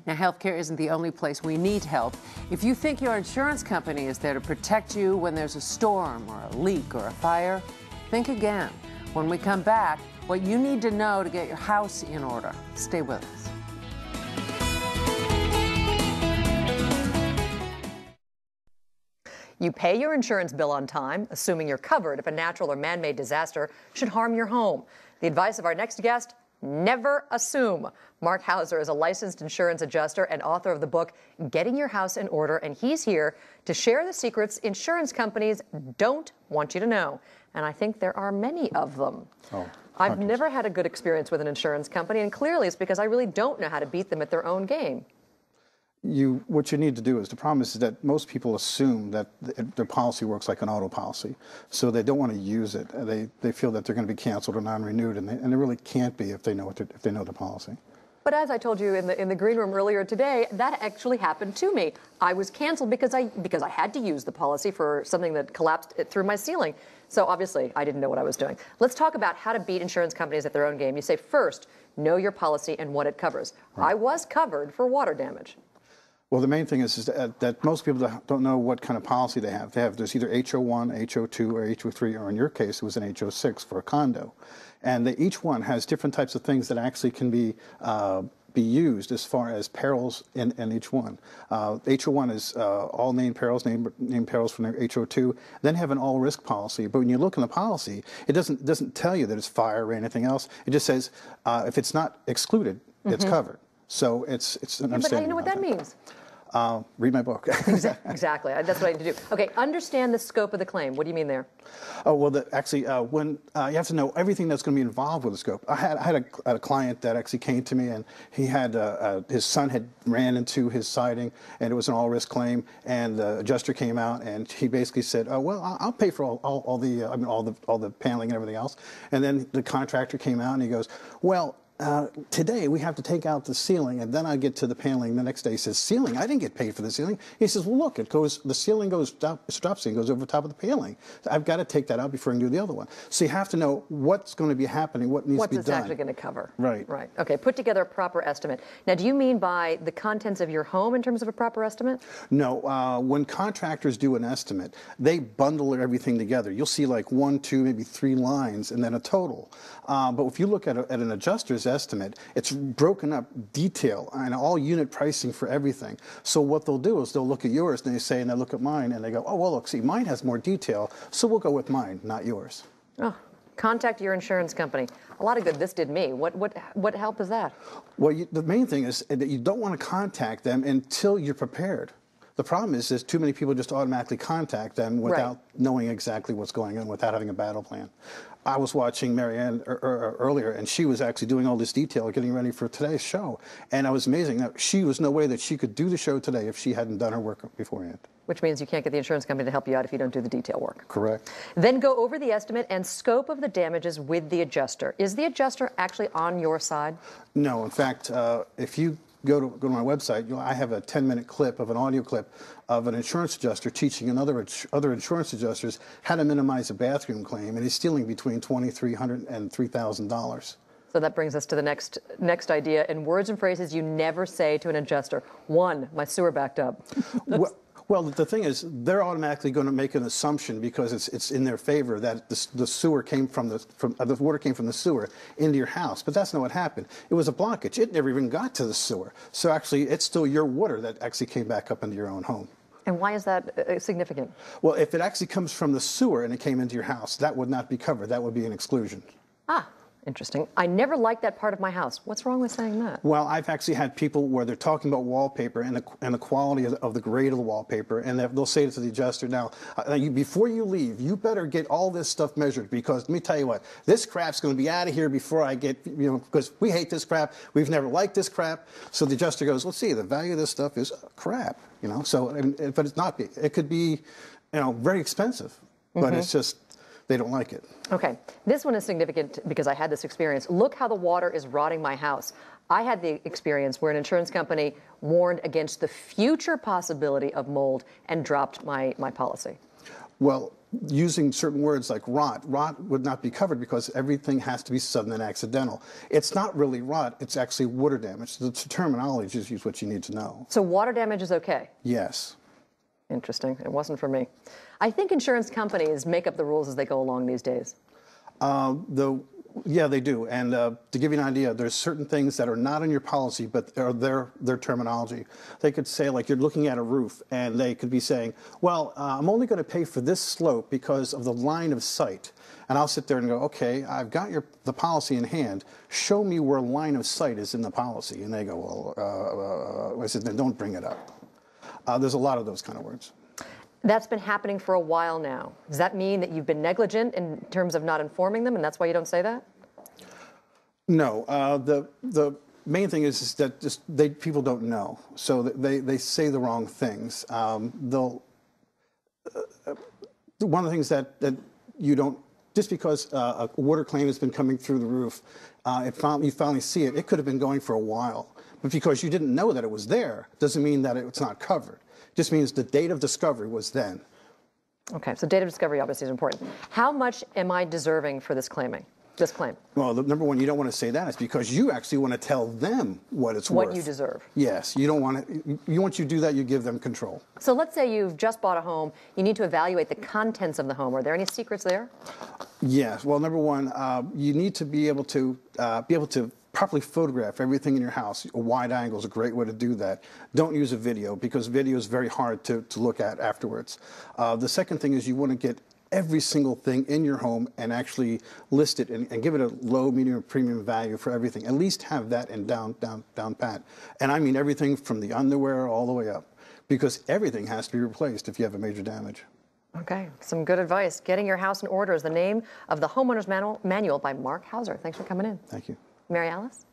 Now, healthcare isn't the only place we need help. If you think your insurance company is there to protect you when there's a storm or a leak or a fire, think again. When we come back, what you need to know to get your house in order. Stay with us. You pay your insurance bill on time, assuming you're covered if a natural or man-made disaster should harm your home. The advice of our next guest: never assume. Mark Hauser is a licensed insurance adjuster and author of the book Getting Your House in Order, and he's here to share the secrets insurance companies don't want you to know. And I think there are many of them. I've never had a good experience with an insurance company, and clearly it's because I really don't know how to beat them at their own game. What you need to do is, the problem is that most people assume that their policy works like an auto policy, so they don't want to use it. They feel that they're going to be canceled or non-renewed, and they really can't be if they know the policy. But as I told you in the green room earlier today, that actually happened to me. I was canceled because I had to use the policy for something that collapsed through my ceiling. So obviously, I didn't know what I was doing. Let's talk about how to beat insurance companies at their own game. You say, first, know your policy and what it covers. Right. I was covered for water damage. Well, the main thing is that most people don't know what kind of policy they have. There's either HO1, HO2, or HO3, or in your case, it was an HO6 for a condo. And each one has different types of things that actually can be used as far as perils in each one. HO1 is all named perils, named perils from their HO2. Then have an all-risk policy. But when you look in the policy, it doesn't tell you that it's fire or anything else. It just says if it's not excluded, it's covered. So it's an understanding. But you know what that means? Read my book. Exactly. That's what I need to do. Okay, understand the scope of the claim. What do you mean there? Oh, well, actually, when you have to know everything that's going to be involved with the scope. I had a client that actually came to me, and he had his son had ran into his siding, and it was an all-risk claim. And the adjuster came out, and he basically said, "Oh, well, I'll pay for all the paneling and everything else." And then the contractor came out, and he goes, "Well, today we have to take out the ceiling," and then I get to the paneling the next day. He says, "Ceiling? I didn't get paid for the ceiling." He says, "Well, look, the ceiling goes stop ceiling goes over top of the paneling. I've got to take that out before I can do the other one." So you have to know what's going to be happening, what needs to be done. What's it's actually going to cover. Right. Right. Okay. Put together a proper estimate. Now, do you mean by the contents of your home in terms of a proper estimate? No. When contractors do an estimate, they bundle everything together. You'll see like 1, 2, maybe 3 lines, and then a total. But if you look at an adjuster's estimate, it's broken up detail and all unit pricing for everything. So what they'll do is they'll look at yours and they look at mine and they go, "Oh, well, look, see, mine has more detail, so we'll go with mine, not yours." Oh, contact your insurance company. A lot of good this did me. What help is that? Well, the main thing is that you don't want to contact them until you're prepared. The problem is too many people just automatically contact them without knowing exactly what's going on, without having a battle plan. I was watching Marianne earlier, and she was actually doing all this detail, getting ready for today's show. And I was amazing. Now, she was no way that she could do the show today if she hadn't done her work beforehand. Which means you can't get the insurance company to help you out if you don't do the detail work. Correct. Then go over the estimate and scope of the damages with the adjuster. Is the adjuster actually on your side? No. In fact, if you go to my website, I have a 10-minute clip of an audio clip of an insurance adjuster teaching other insurance adjusters how to minimize a bathroom claim, and he's stealing between $2,300 and $3,000. So that brings us to the next idea. In words and phrases you never say to an adjuster. 1, my sewer backed up. Well, the thing is, they're automatically going to make an assumption because it's in their favor that the sewer came the water came from the sewer into your house. But that's not what happened. It was a blockage. It never even got to the sewer. So actually, it's still your water that actually came back up into your own home. And why is that significant? Well, if it actually comes from the sewer and it came into your house, that would not be covered. That would be an exclusion. Ah. Interesting. I never liked that part of my house. What's wrong with saying that? Well, I've actually had people where they're talking about wallpaper and the quality of the grade of the wallpaper, and they'll say to the adjuster, "Now, before you leave, you better get all this stuff measured, because let me tell you what, this crap's going to be out of here before I get, because we hate this crap. We've never liked this crap." So the adjuster goes, "Let's see, the value of this stuff is crap, So, but it's not. It could be, very expensive, but it's just." They don't like it. Okay. This one is significant because I had this experience. Look how the water is rotting my house. I had the experience where an insurance company warned against the future possibility of mold and dropped my policy. Well, using certain words like rot. Rot would not be covered because everything has to be sudden and accidental. It's not really rot, it's actually water damage. The terminology is what you need to know. So water damage is okay? Yes. Interesting. It wasn't for me. I think insurance companies make up the rules as they go along these days. Yeah, they do. And to give you an idea, there's certain things that are not in your policy, but are their terminology. They could say, like, you're looking at a roof, and they could be saying, well, I'm only going to pay for this slope because of the line of sight. And I'll sit there and go, okay, I've got the policy in hand. Show me where line of sight is in the policy. And they go, well, I said, then don't bring it up. There's a lot of those kind of words. That's been happening for a while now. Does that mean that you've been negligent in terms of not informing them, and that's why you don't say that? No. The main thing is that people don't know, so they say the wrong things. One of the things that you don't, just because a water claim has been coming through the roof, you finally see it. It could have been going for a while, but because you didn't know that it was there, doesn't mean that it's not covered. Just means the date of discovery was then. Okay, so date of discovery obviously is important. How much am I deserving for this claim? Well, number one, you don't want to say that. It's because you actually want to tell them what it's worth. What you deserve. Yes, you don't want to. Once you do that, you give them control. So let's say you've just bought a home. You need to evaluate the contents of the home. Are there any secrets there? Yes. Well, number one, you need to be able to properly photograph everything in your house. A wide angle is a great way to do that. Don't use a video because video is very hard to look at afterwards. The second thing is you want to get every single thing in your home and actually list it and give it a low, medium, or premium value for everything. At least have that in down pat. And I mean everything from the underwear all the way up, because everything has to be replaced if you have a major damage. Okay, some good advice. Getting Your House in Order is the name of the Homeowners Manual by Mark Hauser. Thanks for coming in. Thank you. Mary Alice?